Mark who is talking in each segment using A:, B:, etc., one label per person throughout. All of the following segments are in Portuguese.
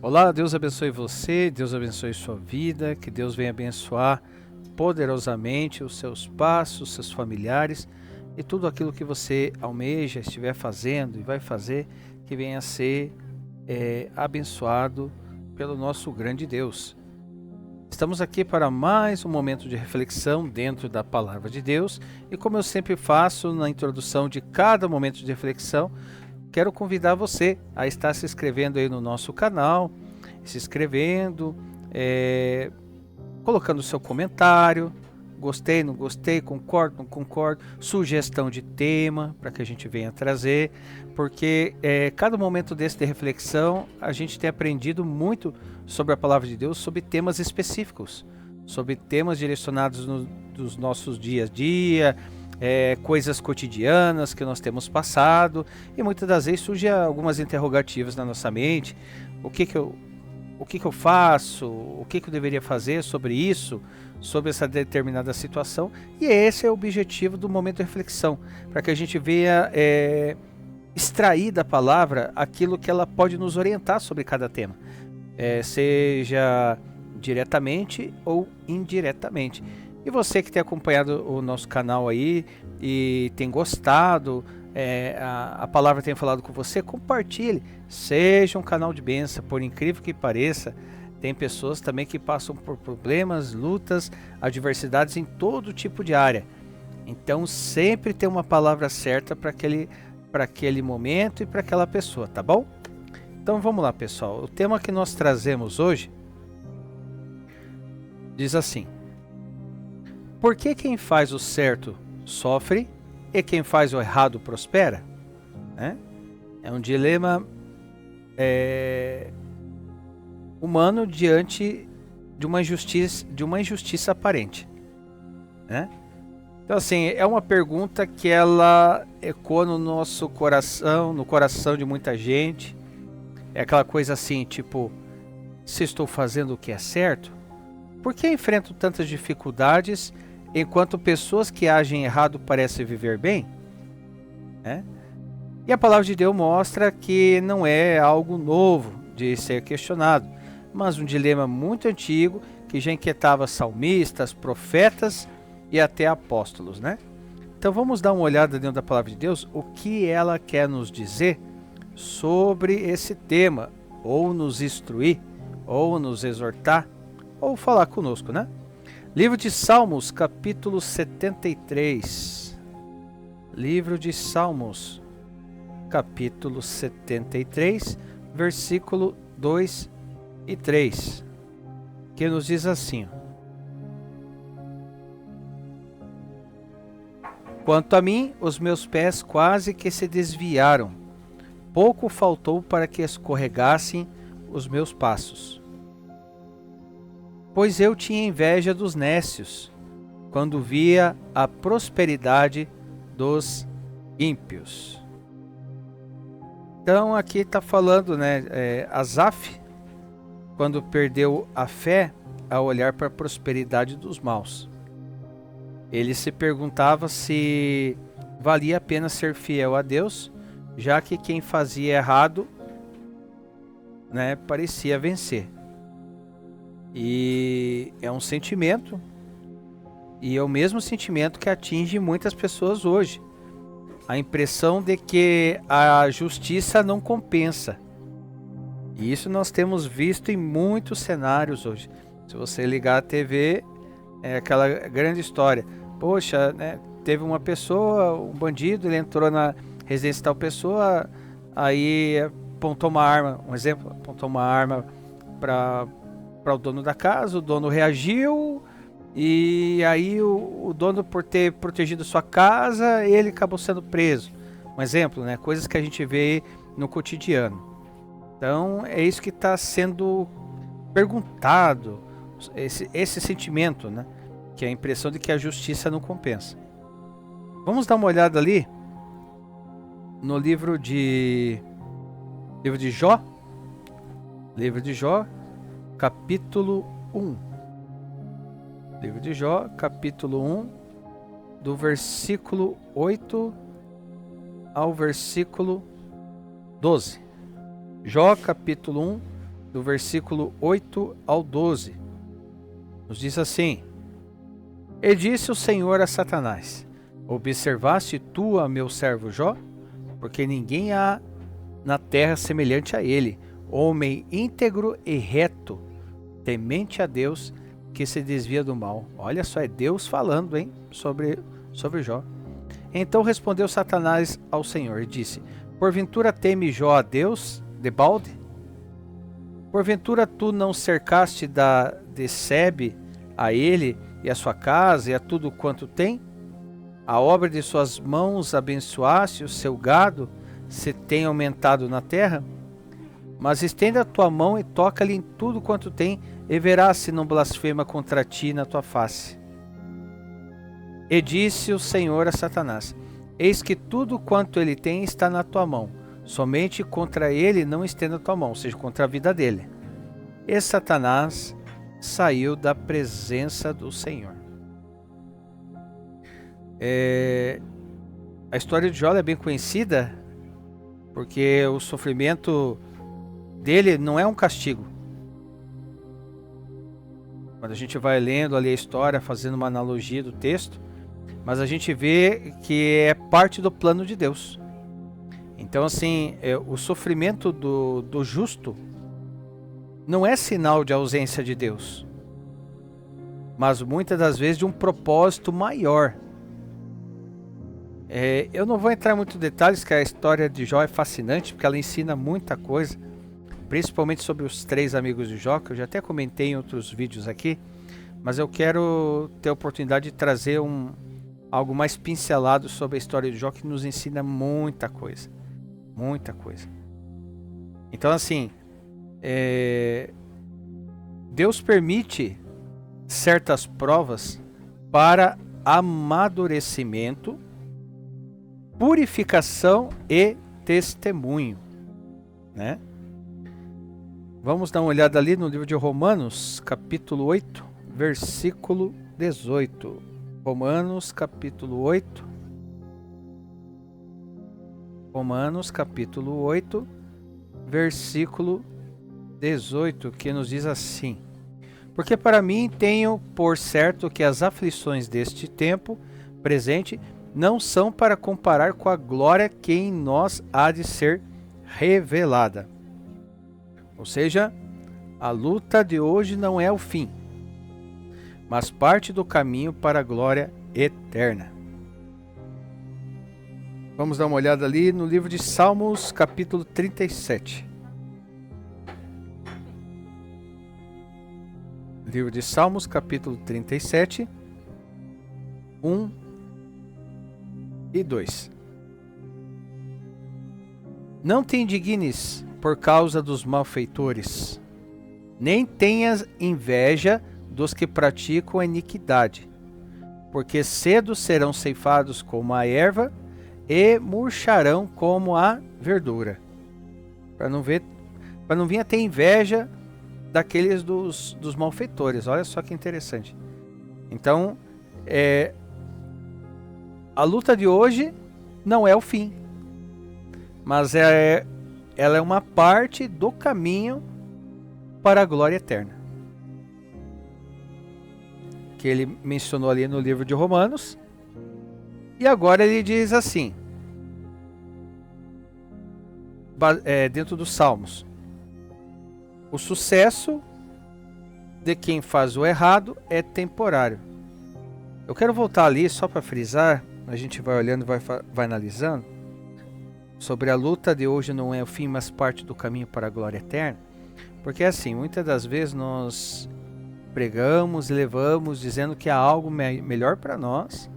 A: Olá, Deus abençoe você, Deus abençoe sua vida, que Deus venha abençoar poderosamente os seus passos, seus familiares e tudo aquilo que você almeja, estiver fazendo e vai fazer, que venha a ser abençoado pelo nosso grande Deus. Estamos aqui para mais um momento de reflexão dentro da Palavra de Deus e como eu sempre faço na introdução de cada momento de reflexão, quero convidar você a estar se inscrevendo aí no nosso canal, se inscrevendo, colocando seu comentário, gostei, não gostei, concordo, não concordo, sugestão de tema para que a gente venha trazer, porque cada momento desse de reflexão a gente tem aprendido muito sobre a Palavra de Deus, sobre temas específicos, sobre temas direcionados nos nossos dia a dia, coisas cotidianas que nós temos passado, e muitas das vezes surgem algumas interrogativas na nossa mente. O que eu faço? O que eu deveria fazer sobre isso? Sobre essa determinada situação? E esse é o objetivo do momento de reflexão, para que a gente venha extrair da palavra aquilo que ela pode nos orientar sobre cada tema, seja diretamente ou indiretamente. E você que tem acompanhado o nosso canal aí e tem gostado, a palavra tem falado com você, compartilhe, seja um canal de bênção. Por incrível que pareça, tem pessoas também que passam por problemas, lutas, adversidades em todo tipo de área. Então sempre tem uma palavra certa para aquele momento e para aquela pessoa, tá bom? Então vamos lá, pessoal. O tema que nós trazemos hoje diz assim: por que quem faz o certo sofre e quem faz o errado prospera? É um dilema humano diante de uma injustiça aparente. Então, assim, é uma pergunta que ela ecoa no nosso coração, no coração de muita gente. É aquela coisa assim, tipo, se estou fazendo o que é certo, por que enfrento tantas dificuldades enquanto pessoas que agem errado parecem viver bem? E a palavra de Deus mostra que não é algo novo de ser questionado, mas um dilema muito antigo que já inquietava salmistas, profetas e até apóstolos, Então vamos dar uma olhada dentro da palavra de Deus, o que ela quer nos dizer sobre esse tema, ou nos instruir, ou nos exortar, ou falar conosco, Livro de Salmos, capítulo 73. Livro de Salmos, capítulo 73, versículo 2 e 3, que nos diz assim: quanto a mim, os meus pés quase que se desviaram, pouco faltou para que escorregassem os meus passos. Pois eu tinha inveja dos nécios, quando via a prosperidade dos ímpios. Então aqui está falando, Asaf, quando perdeu a fé ao olhar para a prosperidade dos maus. Ele se perguntava se valia a pena ser fiel a Deus, já que quem fazia errado, parecia vencer. E é um sentimento, e é o mesmo sentimento que atinge muitas pessoas hoje. A impressão de que a justiça não compensa. E isso nós temos visto em muitos cenários hoje. Se você ligar a TV, é aquela grande história. Poxa, teve uma pessoa, um bandido, ele entrou na residência de tal pessoa, aí apontou uma arma, um exemplo, apontou uma arma para o dono da casa, o dono reagiu, e aí o dono, por ter protegido sua casa, ele acabou sendo preso. Um exemplo, coisas que a gente vê no cotidiano. Então é isso que está sendo perguntado, esse sentimento, que é a impressão de que a justiça não compensa. Vamos dar uma olhada ali no livro de Jó, capítulo 1. Livro de Jó, capítulo 1, do versículo 8 ao versículo 12. Jó, capítulo 1, do versículo 8 ao 12. Nos diz assim: E disse o Senhor a Satanás: Observaste tu a meu servo Jó? Porque ninguém há na terra semelhante a ele, homem íntegro e reto, temente a Deus, que se desvia do mal. Olha só, é Deus falando, hein, sobre Jó. Então respondeu Satanás ao Senhor e disse: Porventura teme Jó a Deus debalde? Porventura tu não cercaste de Sebe a ele e a sua casa e a tudo quanto tem? A obra de suas mãos abençoaste, o seu gado se tem aumentado na terra? Mas estenda a tua mão e toca-lhe em tudo quanto tem, e verás se não blasfema contra ti na tua face. E disse o Senhor a Satanás: Eis que tudo quanto ele tem está na tua mão, somente contra ele não estenda a tua mão, ou seja, contra a vida dele. E Satanás saiu da presença do Senhor. A história de Jó é bem conhecida, porque o sofrimento dele não é um castigo. Quando a gente vai lendo ali a história, fazendo uma analogia do texto, mas a gente vê que é parte do plano de Deus. Então, assim, o sofrimento do justo não é sinal de ausência de Deus, mas muitas das vezes de um propósito maior. Eu não vou entrar em muitos detalhes, que a história de Jó é fascinante, porque ela ensina muita coisa, principalmente sobre os 3 amigos de Jó, que eu já até comentei em outros vídeos aqui, mas eu quero ter a oportunidade de trazer algo mais pincelado sobre a história de Jó, que nos ensina muita coisa. Muita coisa. Então, assim, Deus permite certas provas para amadurecimento, purificação e testemunho, né? Vamos dar uma olhada ali no livro de Romanos, capítulo 8, versículo 18. Romanos, capítulo 8. Romanos, capítulo 8, versículo 18, que nos diz assim: Porque para mim tenho por certo que as aflições deste tempo presente não são para comparar com a glória que em nós há de ser revelada. Ou seja, a luta de hoje não é o fim, mas parte do caminho para a glória eterna. Vamos dar uma olhada ali no livro de Salmos, capítulo 37. Livro de Salmos, capítulo 37, 1 e 2. Não te indignes por causa dos malfeitores, nem tenhas inveja dos que praticam a iniquidade, porque cedo serão ceifados como a erva e murcharão como a verdura. Para não vir a ter inveja daqueles dos malfeitores. Olha só que interessante. Então, a luta de hoje não é o fim, mas ela é uma parte do caminho para a glória eterna, que ele mencionou ali no livro de Romanos. E agora ele diz assim, dentro dos Salmos: o sucesso de quem faz o errado é temporário. Eu quero voltar ali só para frisar, a gente vai olhando, vai analisando, sobre a luta de hoje não é o fim, mas parte do caminho para a glória eterna. Porque assim, muitas das vezes nós pregamos e levamos dizendo que há algo melhor para nós,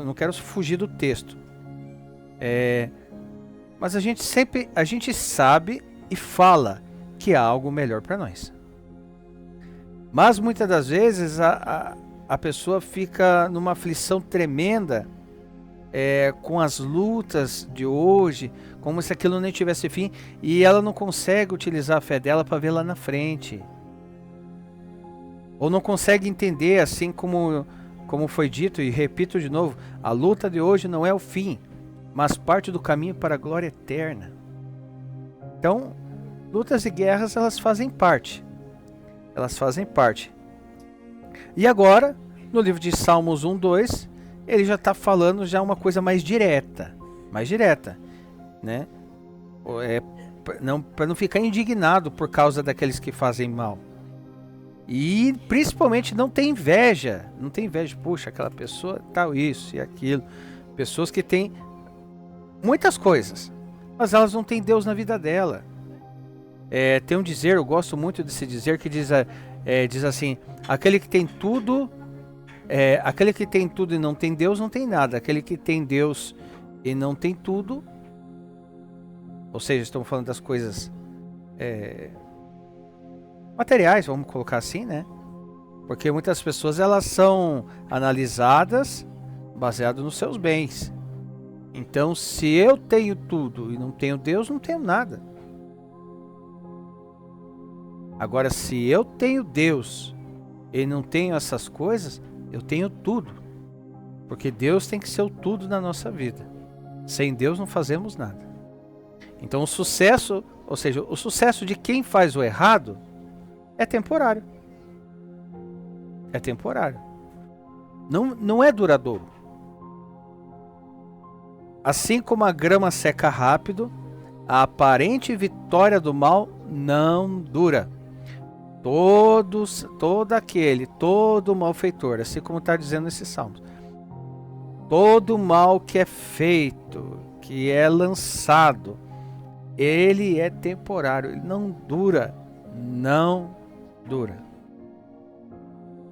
A: não quero fugir do texto, mas a gente sabe e fala que há algo melhor para nós, mas muitas das vezes a pessoa fica numa aflição tremenda com as lutas de hoje, como se aquilo nem tivesse fim, e ela não consegue utilizar a fé dela para ver lá na frente, ou não consegue entender, assim como foi dito, e repito de novo, a luta de hoje não é o fim, mas parte do caminho para a glória eterna. Então, Lutas e guerras, elas fazem parte. Elas fazem parte. E agora, no livro de Salmos 1, 2, ele já está falando já uma coisa mais direta. Mais direta, né? Para não ficar indignado por causa daqueles que fazem mal. E principalmente não tem inveja. Não tem inveja, puxa, aquela pessoa tal, isso e aquilo. Pessoas que têm muitas coisas, mas elas não têm Deus na vida dela. Tem um dizer, eu gosto muito desse dizer, que diz assim: aquele que tem tudo e não tem Deus, não tem nada. Aquele que tem Deus e não tem tudo, ou seja, estamos falando das coisas materiais, vamos colocar assim, né? Porque muitas pessoas, elas são analisadas baseado nos seus bens. Então, se eu tenho tudo e não tenho Deus, não tenho nada. Agora, se eu tenho Deus e não tenho essas coisas, eu tenho tudo. Porque Deus tem que ser o tudo na nossa vida. Sem Deus não fazemos nada. Então o sucesso, ou seja, o sucesso de quem faz o errado é temporário. É temporário. Não é duradouro. Assim como a grama seca rápido, a aparente vitória do mal não dura. Todo malfeitor, assim como está dizendo nesse salmo, todo mal que é feito, que é lançado, ele é temporário, ele não dura,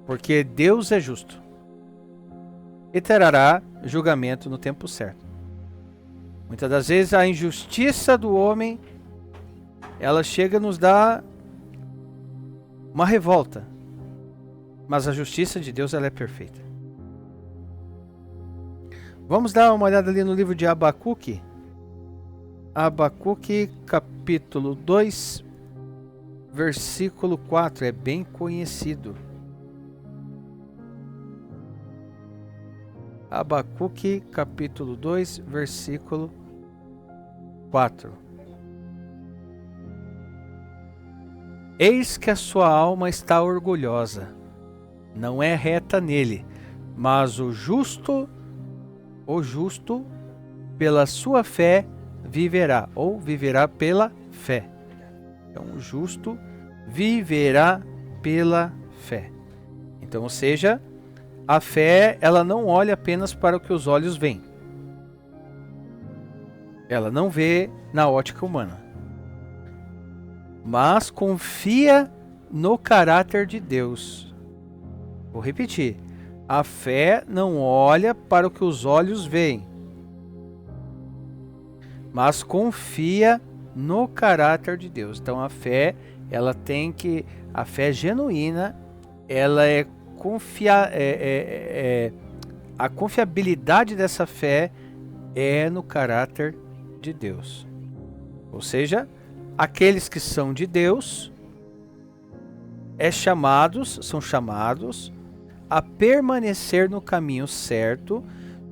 A: porque Deus é justo e trará julgamento no tempo certo. Muitas das vezes a injustiça do homem, ela chega a nos dar uma revolta, mas a justiça de Deus, ela é perfeita. Vamos dar uma olhada ali no livro de Abacuque. Abacuque capítulo 2, versículo 4, é bem conhecido. Abacuque capítulo 2, versículo 4. Eis que a sua alma está orgulhosa, não é reta nele, mas o justo, pela sua fé viverá, ou viverá pela fé. Então, o justo viverá pela fé. Então, ou seja, a fé, ela não olha apenas para o que os olhos veem. Ela não vê na ótica humana, mas confia no caráter de Deus. Vou repetir. A fé não olha para o que os olhos veem, mas confia no caráter de Deus. Então a fé, a fé genuína, ela a confiabilidade dessa fé é no caráter de Deus. Ou seja, aqueles que são de Deus são chamados a permanecer no caminho certo,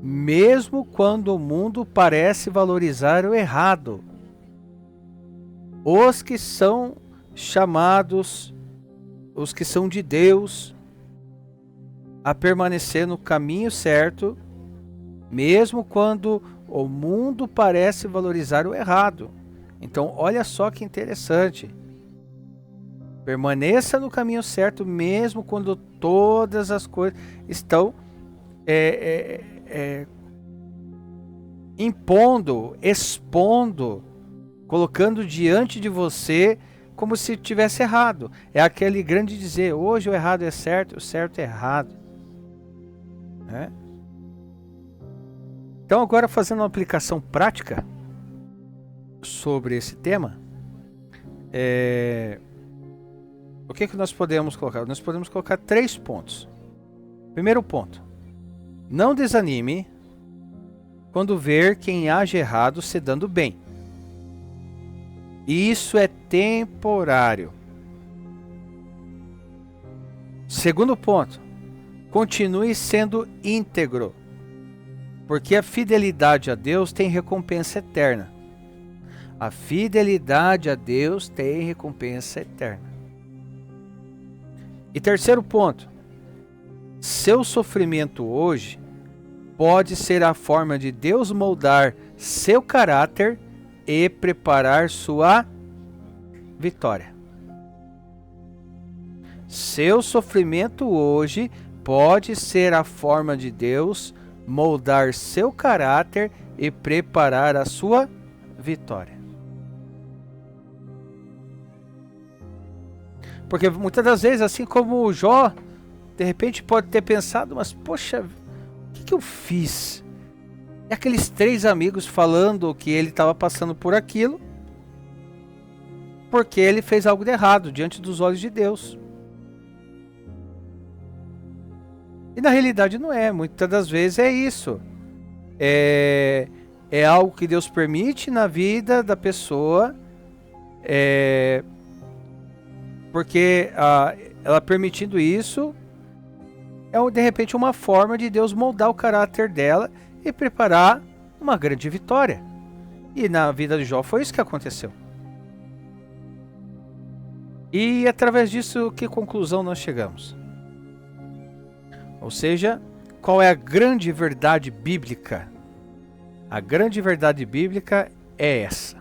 A: mesmo quando o mundo parece valorizar o errado. Os que são chamados, os que são de Deus, a permanecer no caminho certo, mesmo quando o mundo parece valorizar o errado. Então, olha só que interessante. Permaneça no caminho certo, mesmo quando todas as coisas estão impondo, expondo, colocando diante de você como se tivesse errado. É aquele grande dizer: hoje o errado é certo, o certo é errado. Né? Então, agora fazendo uma aplicação prática sobre esse tema, o que nós podemos colocar? Nós podemos colocar 3 pontos. Primeiro ponto: não desanime quando ver quem age errado se dando bem. Isso é temporário. Segundo ponto: continue sendo íntegro, porque a fidelidade a Deus tem recompensa eterna. A fidelidade a Deus tem recompensa eterna. E terceiro ponto, seu sofrimento hoje pode ser a forma de Deus moldar seu caráter e preparar sua vitória. Seu sofrimento hoje pode ser a forma de Deus moldar seu caráter e preparar a sua vitória. Porque muitas das vezes, assim como o Jó, de repente pode ter pensado, mas poxa, o que eu fiz? E aqueles 3 amigos falando que ele estava passando por aquilo, porque ele fez algo de errado diante dos olhos de Deus. E na realidade não é, muitas das vezes é isso. É algo que Deus permite na vida da pessoa, porque ela permitindo isso, é de repente uma forma de Deus moldar o caráter dela e preparar uma grande vitória. E na vida de Jó foi isso que aconteceu. E através disso, que conclusão nós chegamos? Ou seja, qual é a grande verdade bíblica? A grande verdade bíblica é essa: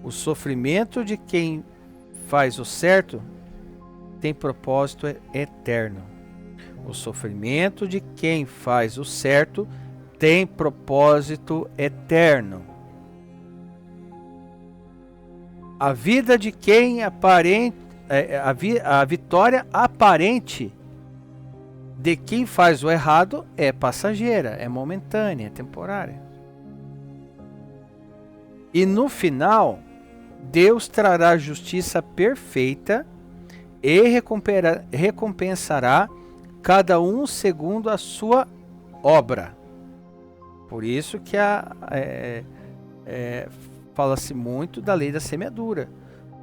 A: o sofrimento de quem faz o certo tem propósito eterno. O sofrimento de quem faz o certo tem propósito eterno. A vida de quem a vitória aparente de quem faz o errado é passageira, é momentânea, é temporária. E no final, Deus trará justiça perfeita e recompensará cada um segundo a sua obra. Por isso que fala-se muito da lei da semeadura.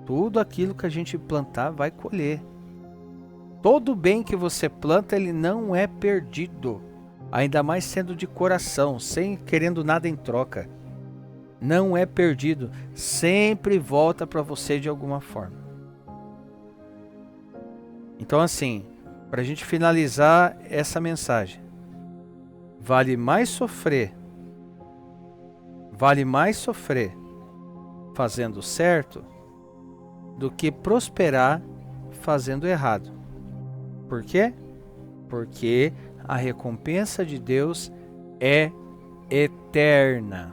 A: Tudo aquilo que a gente plantar vai colher. Todo bem que você planta, ele não é perdido. Ainda mais sendo de coração, sem querendo nada em troca. Não é perdido. Sempre volta para você de alguma forma. Então assim, para a gente finalizar essa mensagem, vale mais sofrer fazendo certo do que prosperar fazendo errado. Por quê? Porque a recompensa de Deus é eterna.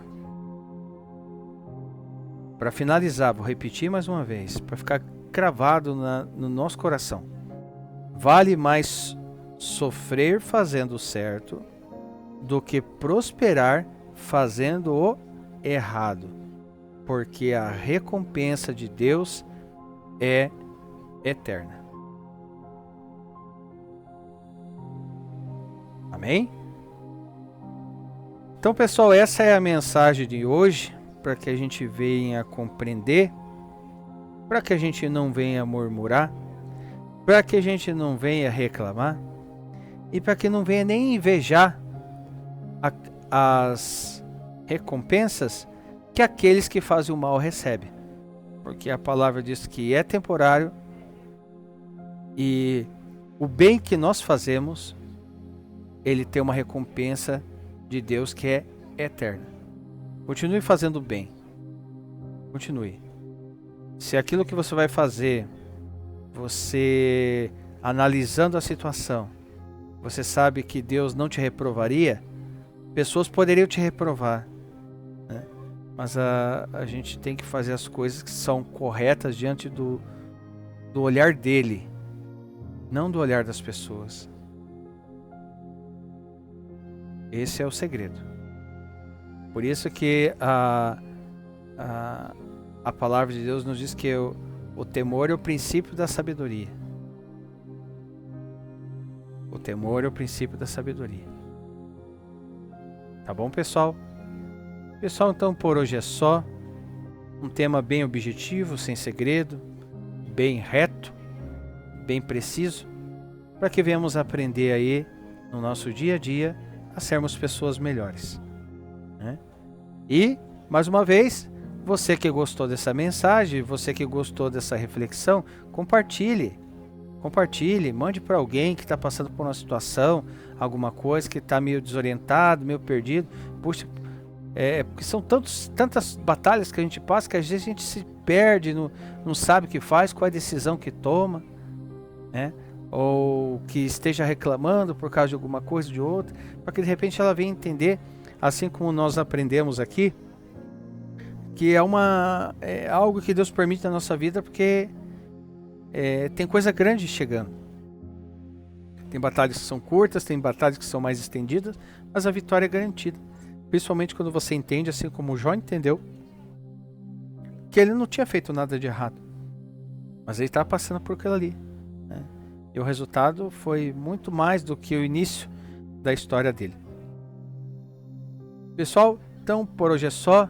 A: Para finalizar, vou repetir mais uma vez, para ficar cravado no nosso coração. Vale mais sofrer fazendo o certo do que prosperar fazendo o errado, porque a recompensa de Deus é eterna. Amém? Então, pessoal, essa é a mensagem de hoje, para que a gente venha compreender, para que a gente não venha murmurar, para que a gente não venha reclamar e para que não venha nem invejar as recompensas que aqueles que fazem o mal recebem. Porque a palavra diz que é temporário e o bem que nós fazemos, ele tem uma recompensa de Deus que é eterna. Continue fazendo bem. Continue. Se aquilo que você vai fazer, você analisando a situação, você sabe que Deus não te reprovaria, pessoas poderiam te reprovar, né? Mas a gente tem que fazer as coisas que são corretas diante do olhar dele, não do olhar das pessoas. Esse é o segredo. Por isso que a palavra de Deus nos diz que o temor é o princípio da sabedoria. O temor é o princípio da sabedoria. Tá bom, pessoal? Pessoal, então por hoje é só. Um tema bem objetivo, sem segredo, bem reto, bem preciso, para que venhamos aprender aí no nosso dia a dia a sermos pessoas melhores, né? E, mais uma vez, Você que gostou dessa mensagem, você que gostou dessa reflexão, compartilhe. Compartilhe, mande para alguém que está passando por uma situação, alguma coisa, que está meio desorientado, meio perdido. Puxa, porque são tantas batalhas que a gente passa que às vezes a gente se perde, não sabe o que faz, qual é a decisão que toma, né? Ou que esteja reclamando por causa de alguma coisa ou de outra, para que de repente ela venha entender, assim como nós aprendemos aqui, que é algo que Deus permite na nossa vida, porque tem coisa grande chegando. Tem batalhas que são curtas, tem batalhas que são mais estendidas, mas a vitória é garantida. Principalmente quando você entende, assim como o Jó entendeu, que ele não tinha feito nada de errado, mas ele estava passando por aquilo ali, né? E o resultado foi muito mais do que o início da história dele. Pessoal, então por hoje é só.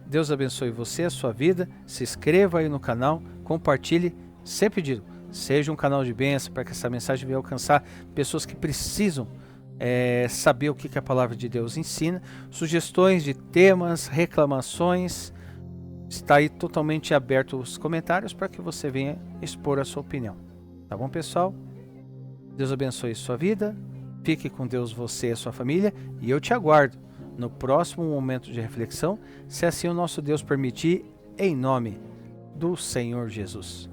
A: Deus abençoe você, a sua vida. Se inscreva aí no canal, compartilhe. Sempre digo, seja um canal de bênção para que essa mensagem venha alcançar pessoas que precisam saber o que a palavra de Deus ensina. Sugestões de temas, reclamações, está aí totalmente aberto os comentários para que você venha expor a sua opinião. Tá bom, pessoal? Deus abençoe sua vida. Fique com Deus, você e a sua família. E eu te aguardo no próximo momento de reflexão, se assim o nosso Deus permitir, em nome do Senhor Jesus.